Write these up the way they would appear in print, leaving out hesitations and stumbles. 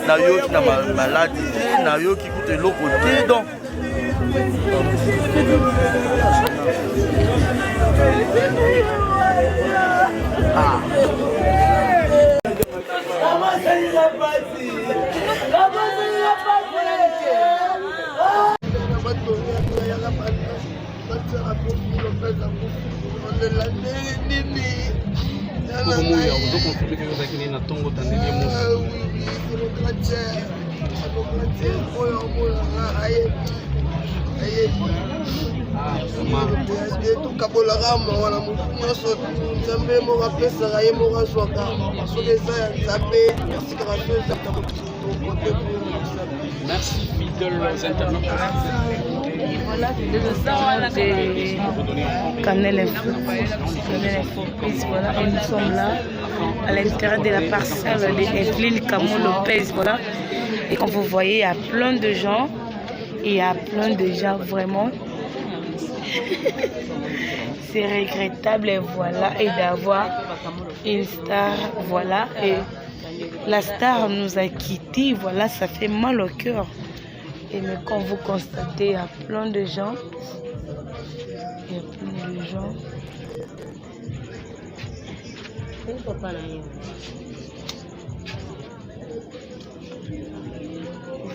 Nayo qui a maladie, Nayo qui coûte l'eau côté donc. Ah. Merci fidèles internautes. Voilà, Canal Info, voilà, et nous sommes là à l'intérieur de la parcelle de Evelyne Camo Lopez, voilà, et comme vous voyez, il y a plein de gens, vraiment. C'est regrettable, et voilà, et d'avoir une star, voilà, et la star nous a quittés, voilà, ça fait mal au cœur. Et mais quand vous constatez, il y a plein de gens.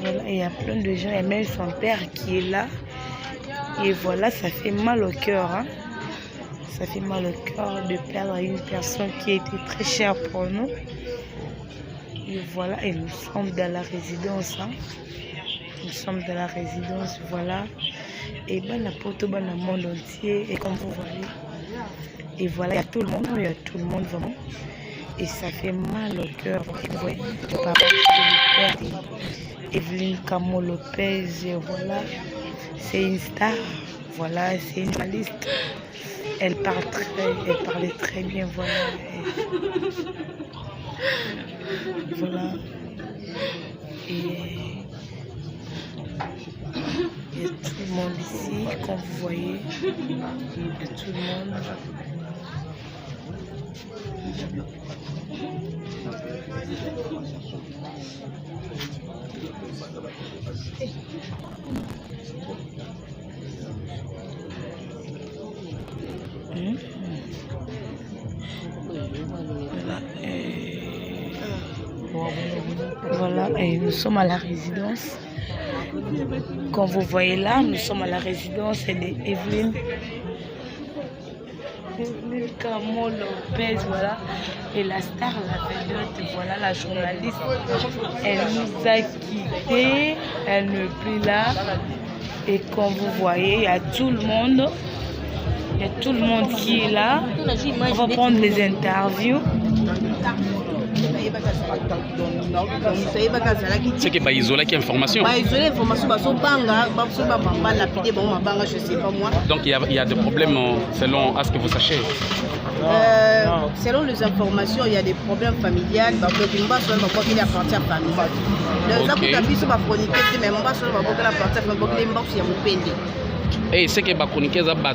Voilà, il y a plein de gens. Il y a même son père qui est là. Et voilà, ça fait mal au cœur. Hein. Ça fait mal au cœur de perdre une personne qui a été très chère pour nous. Et voilà, et nous sommes dans la résidence. Hein. Nous sommes dans la résidence, voilà. Et ben la porte dans le monde entier. Et comme vous voyez, et voilà, il y a tout le monde vraiment. Et ça fait mal au cœur. Vous voyez, le papa de Evelyne Camo Lopez, voilà. C'est une star, voilà, c'est une journaliste. Elle parlait très bien, voilà. Et voilà. Et il y a tout le monde ici, comme vous voyez. Il y a tout le monde. Voilà, et nous sommes à la résidence. Comme vous voyez là, nous sommes à la résidence de Evelyne Camo Lopez, voilà. Et la star, la vedette, voilà, la journaliste, elle nous a quittés, elle n'est plus là. Et comme vous voyez, il y a tout le monde. Il y a tout le monde qui est là. On va prendre les interviews. C'est que bah isolé qui information. Bah isolé information bah so banga, bah so bah bamba lapidé bon banga je sais pas moi. Donc il y a des problèmes selon à ce que vous sachez. Selon les informations, il y a des problèmes familiales. Bah que Bimba soit bah qu'il appartient à famille. Les gens qui tapent sur ma chronique, mais Bimba soit bah qu'il appartient à famille, qu'il Bimba c'est mon pende. Et c'est que bah chroniquer ça bah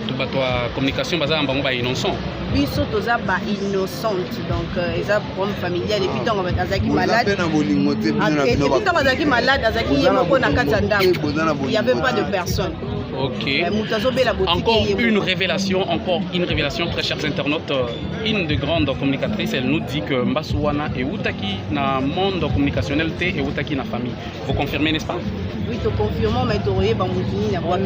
communication bah ça en bah innocent. Ils sont tous bah innocentes donc ils ont problème familial et puis tant que Azaki malade. Et puis tant que Azaki malade, Azaki yemoko na katanda. Il y avait pas de personne. Ok. Encore une révélation très chers internautes. Une de grandes communicatrices, elle nous dit que Mbasouana et Outaki na monde communicationnel et Outaki na famille. Vous confirmez, n'est-ce pas? Oui, nous confirmons, mais tu aurais pas moutini na quoi.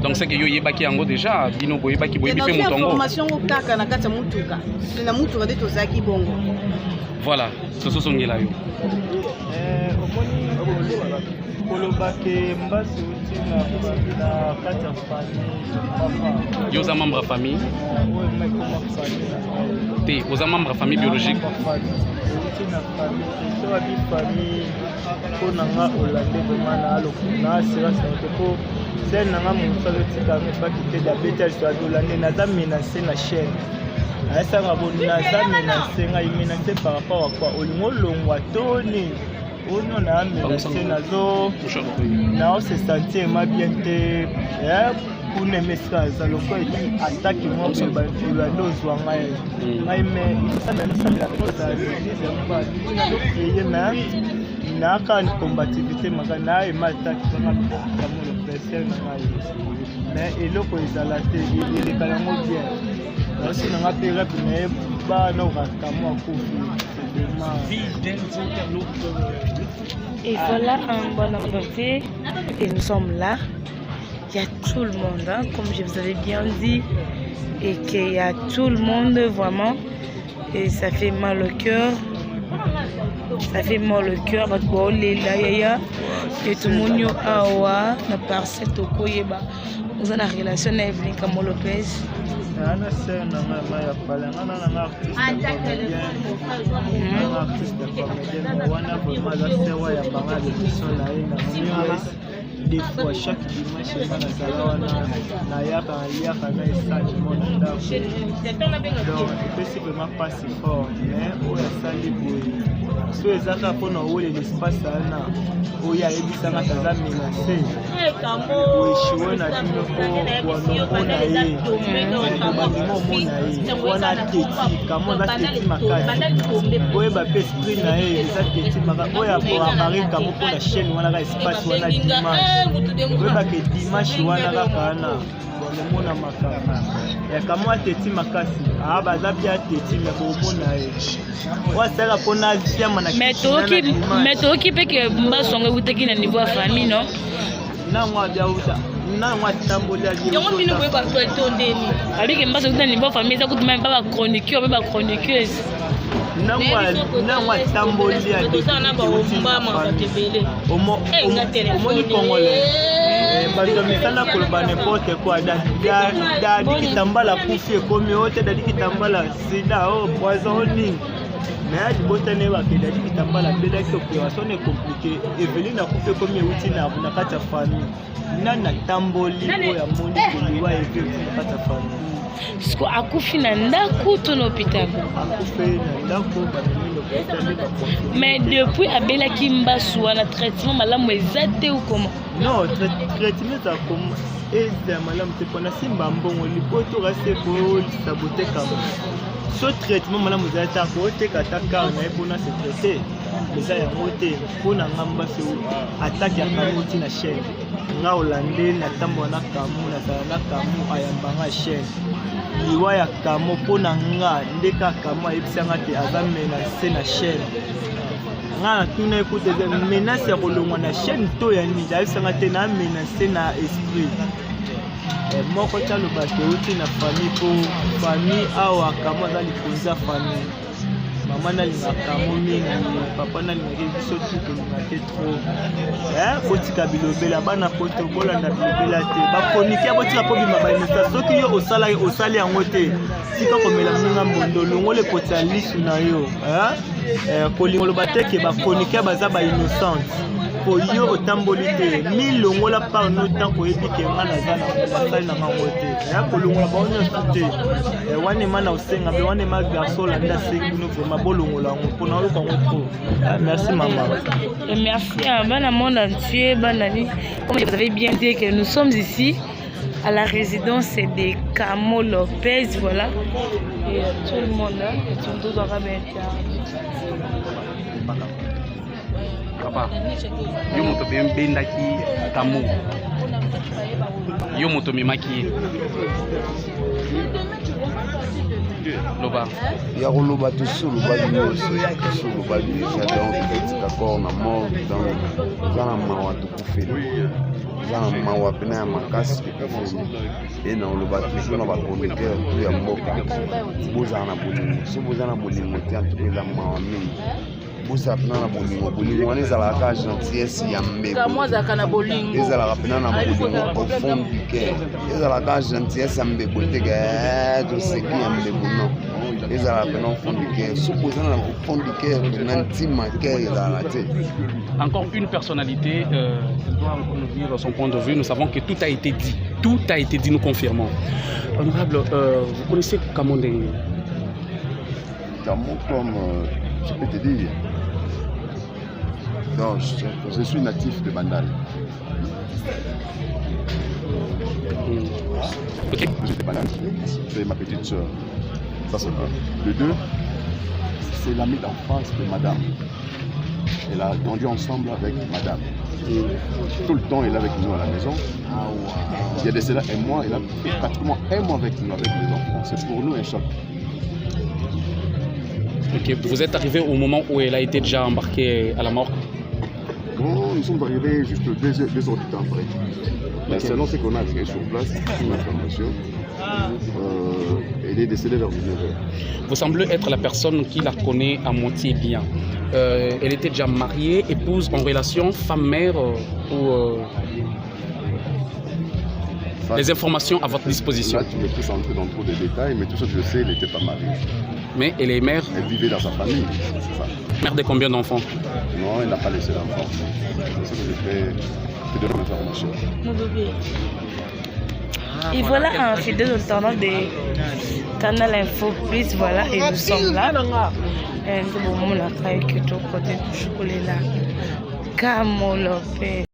Donc c'est que yo yebaki yango déjà bino boyebaki boyebi pe mutongo. Information ko kaka na kati mutuka. Na mutuka de tozaki bongo. Voilà, soso songela yo. Kolobake mbasi uti na kati ya famille. Yo za membre ya famille? Oui, mais comment famille? Te, oza membre ya famille biologique? Uti na famille, so abi famille ko nanga olande vraiment na aloko na assurance na ko c'est nanga monsalo tika me pas quitter la bête sur olande na za menacer na chaîne. Asa ngabona za menacer ngai menacer par rapport à quoi olingo longwa toni. Oh non, c'est nazo. Now c'est sentir ma bien te. Pour ne messages, alors quoi il attaque moi sur la dose ou en aïe. Mais ça même ça la chose c'est pas. Na kan combativité magana et m'attaque comme le président mais eloko ezala te il est quand même bien. Aussi na ngapera mais ba na kama kufi. Et voilà un bon apprenti. Et nous sommes là. Il y a tout le monde, hein, comme je vous avais bien dit. Et qu'il y a tout le monde vraiment. Et ça fait mal au cœur. Ça fait mal au cœur. Et tout le monde a na parcelle toko yeba. Nous avons une relation avec Kamo Lopez. Ana sena na ya pala na artiste comédien wana vraiment la sewa ya banga de son la ina des fois chaque dimanche na sala na yaka na esali mona donc c'est vraiment pas si fort mais on a sali boy so ezaka pona wole l'espace ana oya ebisanga kaza menacé o shiona dino ko wana ye wana teti kama na teti makasi oye ba esprit na ye eza teti makasi oya pour appareil kama pour la chaîne wana ka espace wana dimanche oye ba ke dimanche wana ka kana bon mona makama ya kama teti makasi ah baza bia teti mais pour mona ye wa sera pona sia mana mais toki pe ke mbasonga uteki na niveau ya famille non na mwa bia uta na mwa tambola di yango bino boye ba tondeni avec mbaso kuta niveau famille za kutuma ba chroniqueur ba chroniqueuse na mwa tambola di tozana ba ombama ba tebele omo ni congolais bazo misala koloba n'importe quoi da kitambala kufi komi ote da kitambala sida o poisoning mais je botane ba ke da kitambala bela ki opération est compliquée Eveline a kufi komi uti na kata famille nana tamboli o ya mondi koliwa eve na kata famille siko akufi na ndaku to l'hôpital akufi na ndaku ba l'hôpital mais depuis abela kimbasu na traitement malamu ezate ou comment non traitement ça comme et malamu te pona simba mbongo lipoto reste ko saboter kama so traitement malamu za ta ko te kata ka na epona se traiter eza ya mote pona ngamba se attaque ya kamoti na chaîne nga olande na tambo na kamu na sala na kamu ayambanga chaîne liwa ya kamo pona nga ndeka kamo ebisanga te aza menace na chaîne nga tuna écoute menace ya kolongwa na chaîne to ya nini ayebisanga te na menace na esprit moko taloba te uti na famille po famille awa kamo aza likonzi ya famille mama nalingaka mo mingi papa nalingaki biso tu kolinga te trop botika bilobela bana poto bolanda bilobela te bakoniki botika po bima bainesa soki yo osali yango te tika komela moninga mbondo longole pota lisu na yo kolinga loba te ke bakoniki baza bainnocente po yo otamboli te milongola par no temps koyebi ke nga naza na basali na ngango te kolongola bao nyonso te wane ma na osenga mpe wane ma garçon olanda sengi bino vraimen bolongola yango mpona oluka yango trop merci maman et merci à bana monde entier banani comme vous avez bien dit que nous sommes ici à la résidence de Kamo Lopez voilà et tout le monde et tout le monde aura bien papa yo moto bendaki Kamo yo moto memaki loba ya koloba tosolobali nyonso tosolobali eza donc etika corps na mort donc eza na mawa tokufeli eza na mawa pene ya makasi e na oloba toujours na bachroniqueur tu ya mboka bozala na bolingo so boza na bolingo te antuka eza mawa mingi bozala pena na bolingo bolingo wana ezalaka gentillesse ya mbeko ezalaka pena na bolingo au fond du cœur ezalaka gentillesse ya mbeko teke toseki ya mbeko non ezalaka pena au fond du cœur so bozala na au fond du cœur pena ntima cœur ezalaka te. Encore une personnalité doit nous dire son point de vue. Nous savons que tout a été dit. Tout a été dit, nous confirmons. Honorable, vous connaissez Kamondé? Kamon, comme je peux te dire, non, je suis natif de Bandal. Ok. Je suis de Bandal. C'est ma petite soeur. Ça c'est un. Le deux, c'est l'ami d'enfance de madame. Elle a grandi ensemble avec madame. Tout le temps, elle est avec nous à la maison. Il y a de cela un mois, elle a fait pratiquement un mois avec nous, avec les enfants. C'est pour nous un choc. Ok, vous êtes arrivé au moment où elle a été déjà embarquée à la mort? Bon, nous sommes arrivés juste 2 heures du temps après. Mais selon ce qu'on a vu sur place, une information, elle est décédée vers 19h. Vous semblez être la personne qui la connaît à moitié bien. Elle était déjà mariée, épouse, en relation, femme-mère ou les informations à votre disposition. Là, tu me pousses entrer dans trop de détails, mais tout ce que je sais, elle n'était pas mariée. Mais elle est mère? Elle vivait dans sa famille, c'est ça. Mère de combien d'enfants? Non, elle n'a pas laissé d'enfants. C'est ce que je fais, te donne l'information. Et voilà un fidèle autant de Canal Info Plus, voilà, et nous sommes là. Et nous avons la caille qui est au côté du chocolat. Camo Lopez.